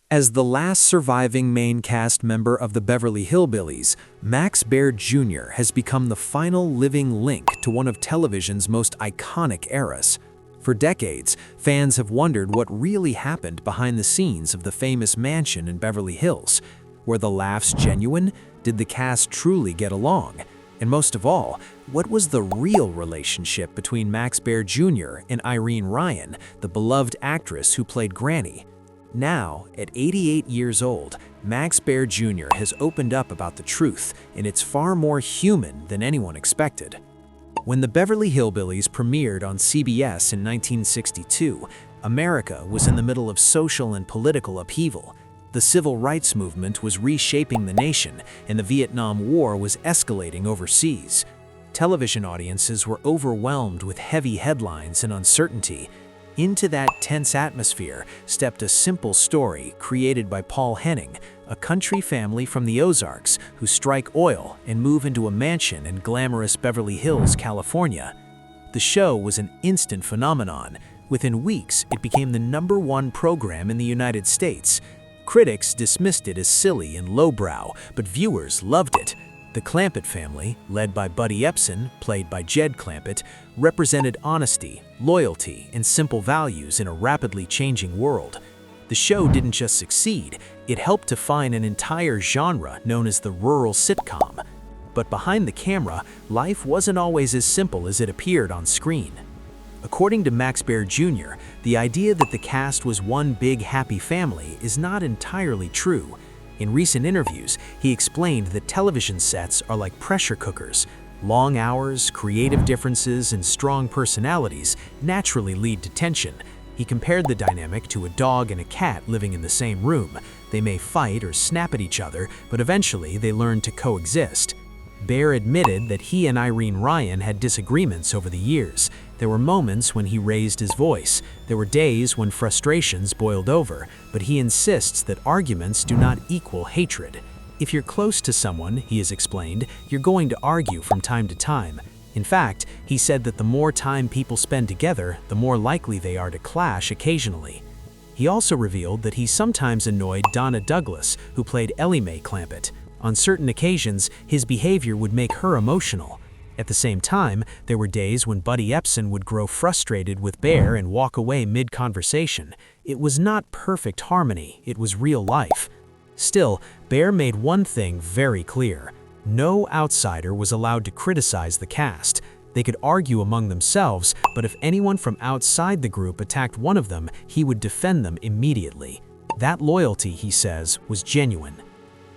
As the last surviving main cast member of the Beverly Hillbillies, Max Baer Jr. has become the final living link to one of television's most iconic eras. For decades, fans have wondered what really happened behind the scenes of the famous mansion in Beverly Hills. Were the laughs genuine? Did the cast truly get along? And most of all, what was the real relationship between Max Baer Jr. and Irene Ryan, the beloved actress who played Granny? Now, at 88 years old, Max Baer Jr. has opened up about the truth, and it's far more human than anyone expected. When the Beverly Hillbillies premiered on CBS in 1962, America was in the middle of social and political upheaval. The civil rights movement was reshaping the nation, and the Vietnam War was escalating overseas. Television audiences were overwhelmed with heavy headlines and uncertainty. Into that tense atmosphere stepped a simple story created by Paul Henning, a country family from the Ozarks who strike oil and move into a mansion in glamorous Beverly Hills, California. The show was an instant phenomenon. Within weeks, it became the #1 program in the United States. Critics dismissed it as silly and lowbrow, but viewers loved it. The Clampett family, led by Buddy Ebsen, played by Jed Clampett, represented honesty, loyalty, and simple values in a rapidly changing world. The show didn't just succeed, it helped define an entire genre known as the rural sitcom. But behind the camera, life wasn't always as simple as it appeared on screen. According to Max Baer Jr., the idea that the cast was one big happy family is not entirely true. In recent interviews, he explained that television sets are like pressure cookers. Long hours, creative differences, and strong personalities naturally lead to tension. He compared the dynamic to a dog and a cat living in the same room. They may fight or snap at each other, but eventually they learn to coexist. Baer admitted that he and Irene Ryan had disagreements over the years. There were moments when he raised his voice. There were days when frustrations boiled over, but he insists that arguments do not equal hatred. If you're close to someone, he has explained, you're going to argue from time to time. In fact, he said that the more time people spend together, the more likely they are to clash occasionally. He also revealed that he sometimes annoyed Donna Douglas, who played Ellie Mae Clampett. On certain occasions, his behavior would make her emotional. At the same time, there were days when Buddy Ebsen would grow frustrated with Baer and walk away mid-conversation. It was not perfect harmony, it was real life. Still, Baer made one thing very clear. No outsider was allowed to criticize the cast. They could argue among themselves, but if anyone from outside the group attacked one of them, he would defend them immediately. That loyalty, he says, was genuine.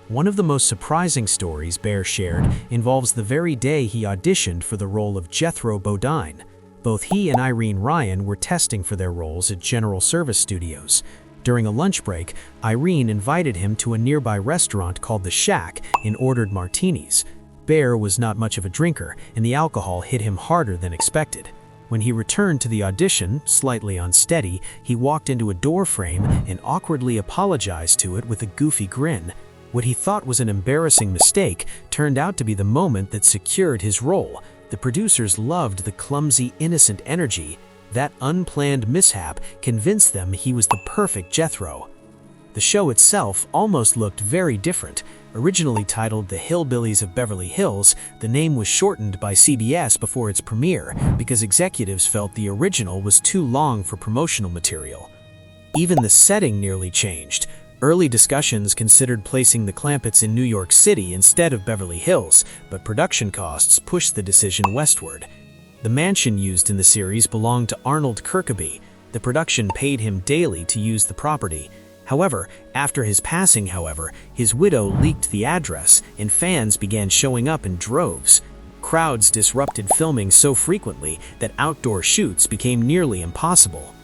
One of the most surprising stories Baer shared involves the very day he auditioned for the role of Jethro Bodine. Both he and Irene Ryan were testing for their roles at General Service Studios. During a lunch break, Irene invited him to a nearby restaurant called The Shack and ordered martinis. Baer was not much of a drinker, and the alcohol hit him harder than expected. When he returned to the audition, slightly unsteady, he walked into a door frame and awkwardly apologized to it with a goofy grin. What he thought was an embarrassing mistake turned out to be the moment that secured his role. The producers loved the clumsy, innocent energy. That unplanned mishap convinced them he was the perfect Jethro. The show itself almost looked very different. Originally titled The Hillbillies of Beverly Hills, the name was shortened by CBS before its premiere because executives felt the original was too long for promotional material. Even the setting nearly changed. Early discussions considered placing the Clampetts in New York City instead of Beverly Hills, but production costs pushed the decision westward. The mansion used in the series belonged to Arnold Kirkeby. The production paid him daily to use the property. However, after his passing, his widow leaked the address, and fans began showing up in droves. Crowds disrupted filming so frequently that outdoor shoots became nearly impossible.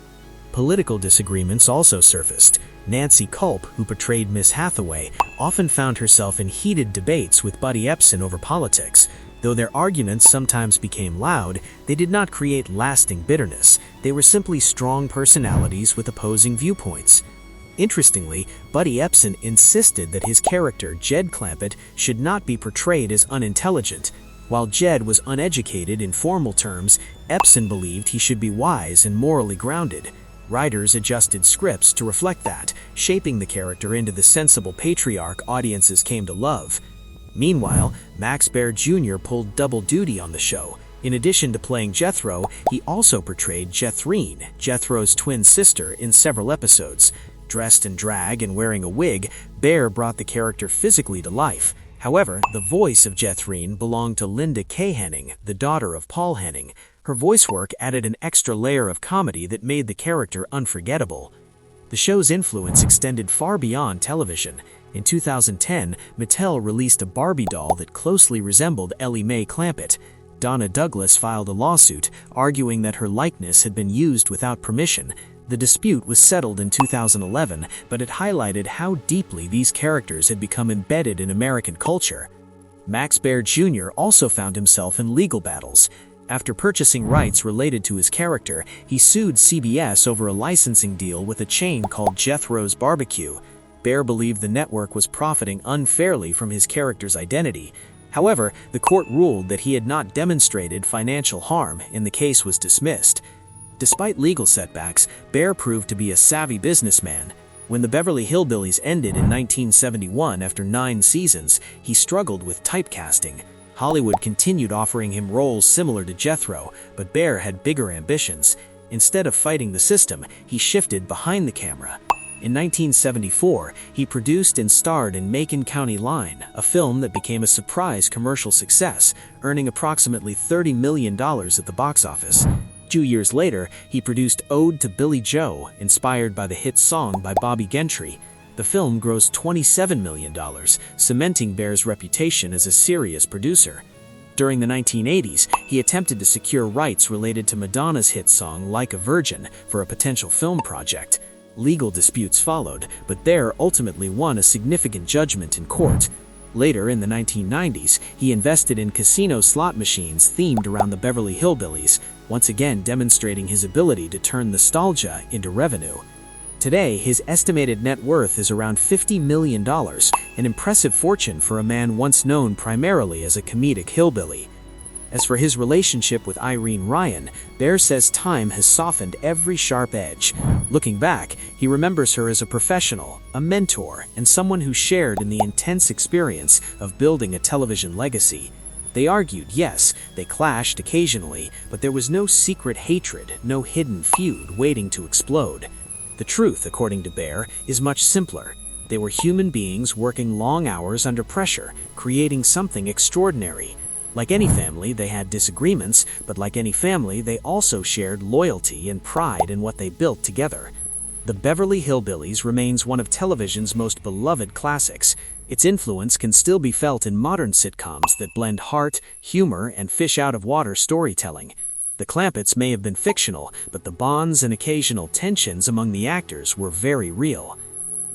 Political disagreements also surfaced. Nancy Culp, who portrayed Miss Hathaway, often found herself in heated debates with Buddy Ebsen over politics. Though their arguments sometimes became loud, they did not create lasting bitterness. They were simply strong personalities with opposing viewpoints. Interestingly, Buddy Ebsen insisted that his character, Jed Clampett, should not be portrayed as unintelligent. While Jed was uneducated in formal terms, Ebsen believed he should be wise and morally grounded. Writers adjusted scripts to reflect that, shaping the character into the sensible patriarch audiences came to love. Meanwhile, Max Baer Jr. pulled double duty on the show. In addition to playing Jethro, he also portrayed Jethreen, Jethro's twin sister, in several episodes. Dressed in drag and wearing a wig, Baer brought the character physically to life. However, the voice of Jethreen belonged to Linda Kay Henning, the daughter of Paul Henning. Her voice work added an extra layer of comedy that made the character unforgettable. The show's influence extended far beyond television. In 2010, Mattel released a Barbie doll that closely resembled Ellie Mae Clampett. Donna Douglas filed a lawsuit, arguing that her likeness had been used without permission. The dispute was settled in 2011, but it highlighted how deeply these characters had become embedded in American culture. Max Baer Jr. also found himself in legal battles. After purchasing rights related to his character, he sued CBS over a licensing deal with a chain called Jethro's Barbecue. Baer believed the network was profiting unfairly from his character's identity. However, the court ruled that he had not demonstrated financial harm, and the case was dismissed. Despite legal setbacks, Baer proved to be a savvy businessman. When the Beverly Hillbillies ended in 1971 after 9 seasons, he struggled with typecasting. Hollywood continued offering him roles similar to Jethro, but Baer had bigger ambitions. Instead of fighting the system, he shifted behind the camera. In 1974, he produced and starred in Macon County Line, a film that became a surprise commercial success, earning approximately $30 million at the box office. 2 years later, he produced Ode to Billy Joe, inspired by the hit song by Bobby Gentry. The film grossed $27 million, cementing Baer's reputation as a serious producer. During the 1980s, he attempted to secure rights related to Madonna's hit song Like a Virgin for a potential film project. Legal disputes followed, but Baer ultimately won a significant judgment in court. Later, in the 1990s, he invested in casino slot machines themed around the Beverly Hillbillies, once again demonstrating his ability to turn nostalgia into revenue. Today, his estimated net worth is around $50 million, an impressive fortune for a man once known primarily as a comedic hillbilly. As for his relationship with Irene Ryan, Baer says time has softened every sharp edge. Looking back, he remembers her as a professional, a mentor, and someone who shared in the intense experience of building a television legacy. They argued, yes, they clashed occasionally, but there was no secret hatred, no hidden feud waiting to explode. The truth, according to Baer, is much simpler. They were human beings working long hours under pressure, creating something extraordinary. Like any family, they had disagreements, but like any family, they also shared loyalty and pride in what they built together. The Beverly Hillbillies remains one of television's most beloved classics. Its influence can still be felt in modern sitcoms that blend heart, humor, and fish-out-of-water storytelling. The Clampetts may have been fictional, but the bonds and occasional tensions among the actors were very real.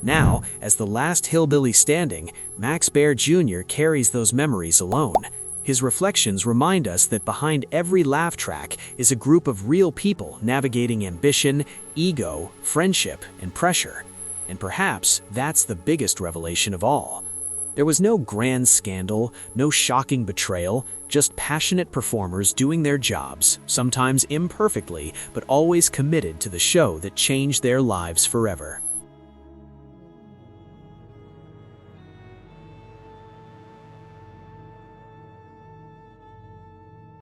Now, as the last hillbilly standing, Max Baer Jr. carries those memories alone. His reflections remind us that behind every laugh track is a group of real people navigating ambition, ego, friendship, and pressure. And perhaps that's the biggest revelation of all. There was no grand scandal, no shocking betrayal, just passionate performers doing their jobs, sometimes imperfectly, but always committed to the show that changed their lives forever.